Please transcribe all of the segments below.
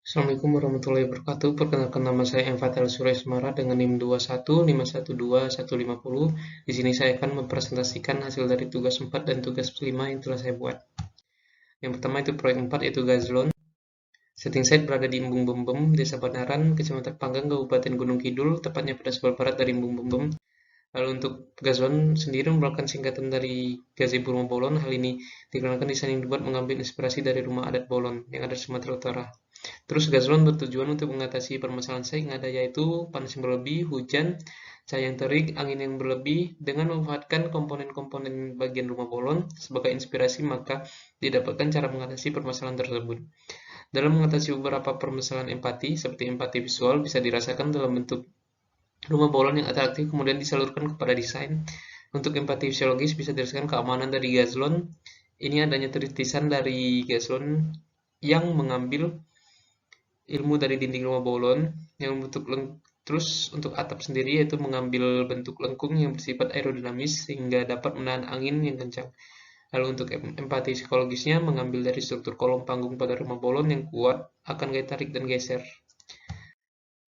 Assalamualaikum warahmatullahi wabarakatuh. Perkenalkan nama saya M. Fatal Suresmara dengan NIM 215121150. Di sini saya akan mempresentasikan hasil dari tugas 4 dan tugas 5 yang telah saya buat. Yang pertama itu proyek 4 yaitu Gazlon. Setting site berada di Embung Bembem, Desa Banaran, Kecamatan Panggang, Kabupaten Gunung Kidul, tepatnya pada sebelah barat dari Embung Bembem. Lalu untuk Gazlon sendiri merupakan singkatan dari Gazebo Rumah Bolon. Hal ini dikarenakan desain yang dibuat mengambil inspirasi dari rumah adat Bolon yang ada di Sumatera Utara. Terus Gazlon bertujuan untuk mengatasi permasalahan site yang ada, yaitu panas yang berlebih, hujan, cahaya yang terik, angin yang berlebih. Dengan memanfaatkan komponen-komponen bagian rumah bolon sebagai inspirasi, maka didapatkan cara mengatasi permasalahan tersebut. Dalam mengatasi beberapa permasalahan empati, seperti empati visual, bisa dirasakan dalam bentuk rumah bolon yang atraktif kemudian disalurkan kepada desain. Untuk empati fisiologis bisa dirasakan keamanan dari Gazlon. Ini adanya titisan dari Gazlon yang mengambil ilmu dari dinding rumah bolon yang bentuk terus untuk atap sendiri yaitu mengambil bentuk lengkung yang bersifat aerodinamis sehingga dapat menahan angin yang kencang. Lalu untuk empati psikologisnya mengambil dari struktur kolom panggung pada rumah bolon yang kuat akan gaya tarik dan geser.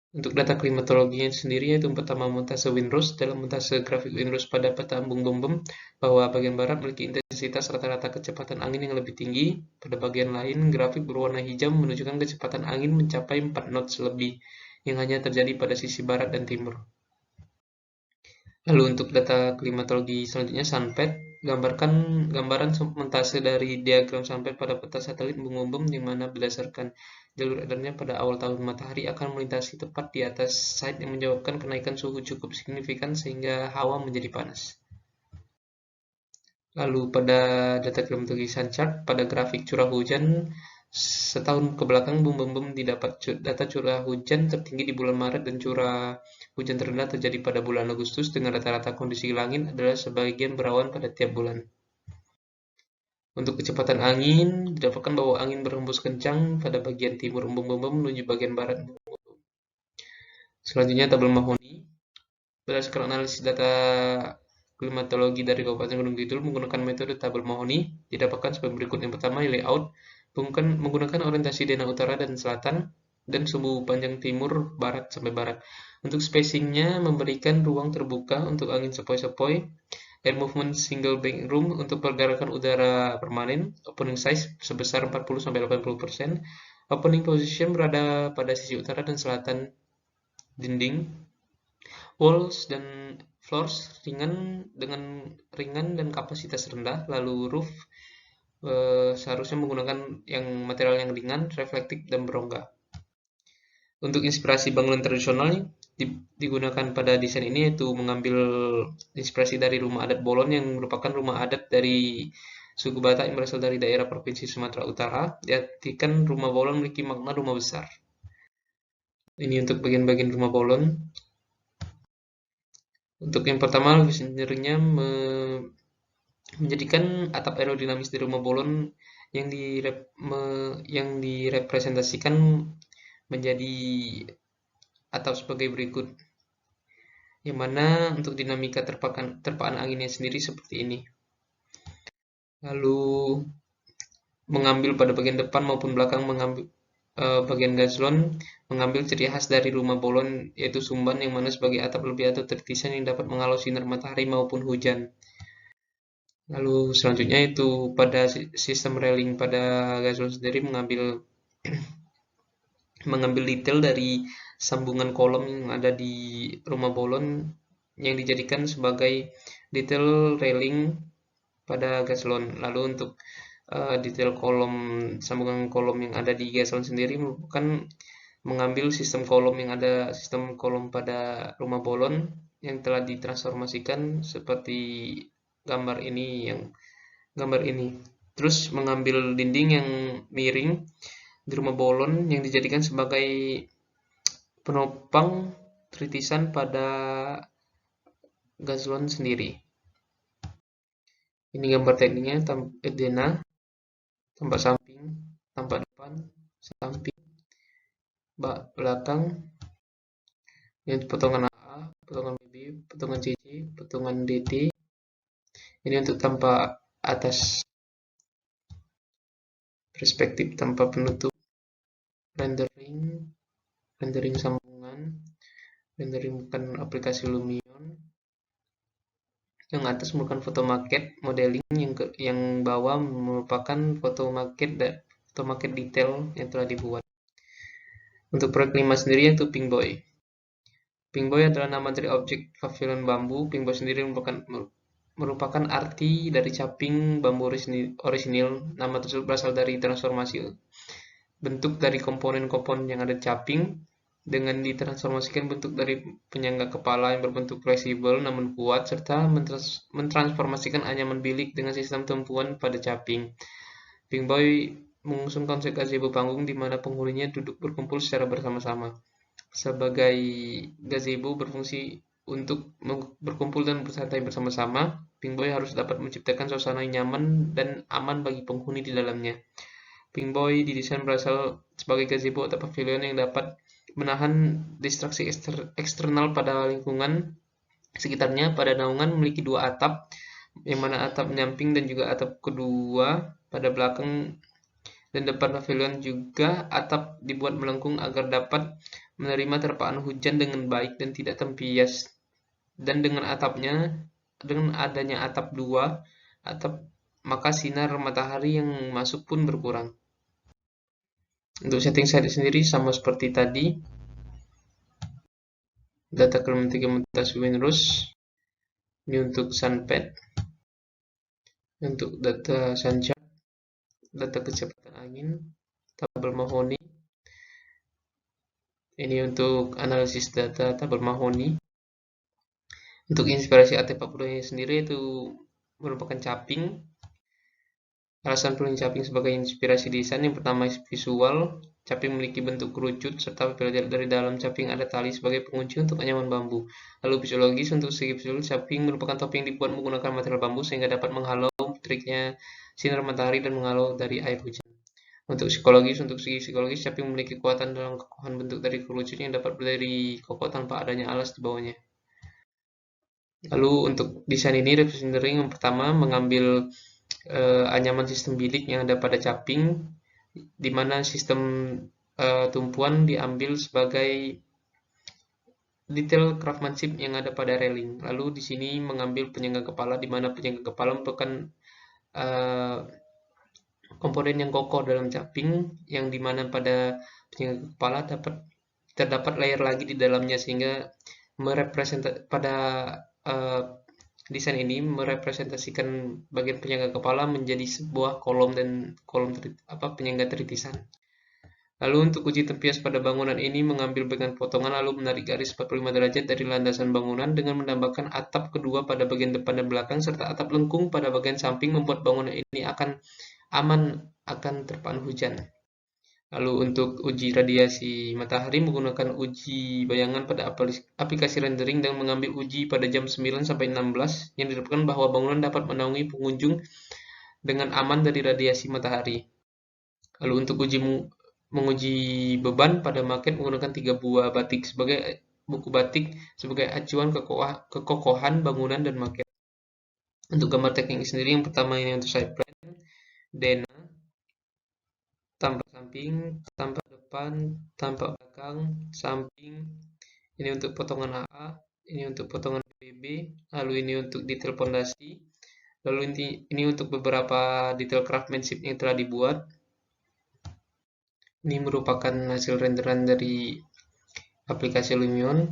Untuk data klimatologinya sendiri yaitu pertama montase windrows. Dalam montase grafik windrows pada peta embung bembem bahwa bagian barat memiliki intensitas rata-rata kecepatan angin yang lebih tinggi. Pada bagian lain, grafik berwarna hijau menunjukkan kecepatan angin mencapai 4 knots lebih yang hanya terjadi pada sisi barat dan timur. Lalu untuk data klimatologi selanjutnya sunpad, gambarkan gambaran montase dari diagram sunpad pada peta satelit embung bembem di mana berdasarkan jalur edarnya pada awal tahun matahari akan melintasi tepat di atas site yang menyebabkan kenaikan suhu cukup signifikan sehingga hawa menjadi panas. Lalu pada data klimatologi sun chart, pada grafik curah hujan setahun ke belakang Bum Bum didapat data curah hujan tertinggi di bulan Maret dan curah hujan terendah terjadi pada bulan Agustus dengan rata-rata kondisi langit adalah sebagian berawan pada tiap bulan. Untuk kecepatan angin, didapatkan bahwa angin berhembus kencang pada bagian timur Bum Bum menuju bagian barat. Selanjutnya tabel mahoni. Berdasarkan analisis data klimatologi dari Kabupaten Gunung Kidul menggunakan metode tabel mahoni, didapatkan sebagai berikut. Yang pertama, layout menggunakan orientasi denah utara dan selatan dan sumbu panjang timur barat sampai barat. Untuk spacingnya memberikan ruang terbuka untuk angin sepoi-sepoi, air movement single bank room untuk pergerakan udara permanen, opening size sebesar 40-80%, opening position berada pada sisi utara dan selatan dinding, walls dan floors ringan dan kapasitas rendah, lalu roof seharusnya menggunakan yang material yang ringan, reflektif dan berongga. Untuk inspirasi bangunan tradisional digunakan pada desain ini yaitu mengambil inspirasi dari rumah adat Bolon yang merupakan rumah adat dari suku Batak yang berasal dari daerah Provinsi Sumatera Utara. Diartikan rumah Bolon memiliki makna rumah besar. Ini untuk bagian-bagian rumah Bolon. Untuk yang pertama, visionernya menjadikan atap aerodinamis di rumah bolon yang direpresentasikan menjadi atap sebagai berikut, yang mana untuk dinamika terpaan anginnya sendiri seperti ini. Lalu mengambil pada bagian depan maupun belakang bagian Gazlon mengambil ciri khas dari rumah bolon yaitu sumban yang mana sebagai atap lebih atau tertisan yang dapat menghalau sinar matahari maupun hujan. Lalu selanjutnya itu pada sistem railing pada Gazlon sendiri mengambil detail dari sambungan kolom yang ada di rumah bolon yang dijadikan sebagai detail railing pada Gazlon. Lalu untuk detail sambungan kolom yang ada di Gazlon sendiri merupakan mengambil sistem kolom pada rumah bolon yang telah ditransformasikan seperti gambar ini. Terus mengambil dinding yang miring di rumah bolon yang dijadikan sebagai penopang tritisan pada Gazlon sendiri. Ini gambar tekniknya, denah, tampak samping, tampak depan, samping, belakang, ini potongan AA, potongan BB, potongan CC, potongan DT. Ini untuk tampak atas perspektif tanpa penutup rendering sambungan, rendering bukan aplikasi Lumion. Yang atas merupakan foto maket modeling, yang bawah merupakan foto maket detail yang telah dibuat. Untuk proyek 5 sendiri yaitu Pinkboy. Pinkboy adalah nama dari objek pavilion bambu. Pinkboy sendiri merupakan arti dari caping bambu orisinil. Nama tersebut berasal dari transformasi bentuk dari komponen-komponen yang ada di caping dengan ditransformasikan bentuk dari penyangga kepala yang berbentuk fleksibel namun kuat, serta mentransformasikan anyaman bilik dengan sistem tumpuan pada caping. Pinkboy mengusung konsep gazebo panggung di mana penghuninya duduk berkumpul secara bersama-sama. Sebagai gazebo berfungsi untuk berkumpul dan bersantai bersama-sama, Pinkboy harus dapat menciptakan suasana yang nyaman dan aman bagi penghuni di dalamnya. Pinkboy didesain berasal sebagai gazebo atau pavilion yang dapat menahan distraksi eksternal pada lingkungan sekitarnya. Pada naungan memiliki 2 atap, yang mana atap menyamping dan juga atap kedua pada belakang dan depan pavilion. Juga atap dibuat melengkung agar dapat menerima terpaan hujan dengan baik dan tidak tempias. Dan dengan adanya atap 2 atap, maka sinar matahari yang masuk pun berkurang. Untuk setting site sendiri sama seperti tadi. Data klimatologi Windows. Ini untuk sunpad. Untuk data sunchart, data kecepatan angin, tabel mahoni. Ini untuk analisis data tabel mahoni. Untuk inspirasi AT42 sendiri itu merupakan caping. Alasan pilih caping sebagai inspirasi desain: yang pertama visual, caping memiliki bentuk kerucut, serta apabila dari dalam caping ada tali sebagai pengunci untuk anyaman bambu. Lalu fisiologis, untuk segi fisiologis, caping merupakan topi yang dibuat menggunakan material bambu sehingga dapat menghalau triknya sinar matahari dan menghalau dari air hujan. Untuk segi psikologis, caping memiliki kekuatan dalam kekokohan bentuk dari kerucut yang dapat berdiri kokoh tanpa adanya alas di bawahnya. Lalu untuk desain ini, rendering yang pertama mengambil anyaman sistem bilik yang ada pada caping, di mana sistem tumpuan diambil sebagai detail craftsmanship yang ada pada railing. Lalu di sini mengambil penyangga kepala, di mana penyangga kepala merupakan komponen yang kokoh dalam caping, yang di mana pada penyangga kepala terdapat layer lagi di dalamnya, sehingga pada desain ini merepresentasikan bagian penyangga kepala menjadi sebuah kolom penyangga teritisan. Lalu untuk uji tempias pada bangunan ini mengambil bagian potongan lalu menarik garis 45 derajat dari landasan bangunan dengan menambahkan atap kedua pada bagian depan dan belakang serta atap lengkung pada bagian samping, membuat bangunan ini akan aman akan terpaan hujan. Lalu untuk uji radiasi matahari menggunakan uji bayangan pada aplikasi rendering dan mengambil uji pada jam 9 sampai 16 yang diharapkan bahwa bangunan dapat menaungi pengunjung dengan aman dari radiasi matahari. Lalu untuk menguji beban pada maket menggunakan 3 buah buku batik sebagai acuan kekokohan bangunan dan maket. Untuk gambar teknik sendiri, yang pertama ini untuk side plan, dena, tampak samping, tampak depan, tampak belakang, samping. Ini untuk potongan AA, ini untuk potongan BB, lalu ini untuk detail pondasi, lalu ini untuk beberapa detail craftsmanship yang telah dibuat. Ini merupakan hasil renderan dari aplikasi Lumion.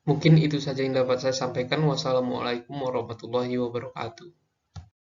Mungkin itu saja yang dapat saya sampaikan. Wassalamualaikum warahmatullahi wabarakatuh.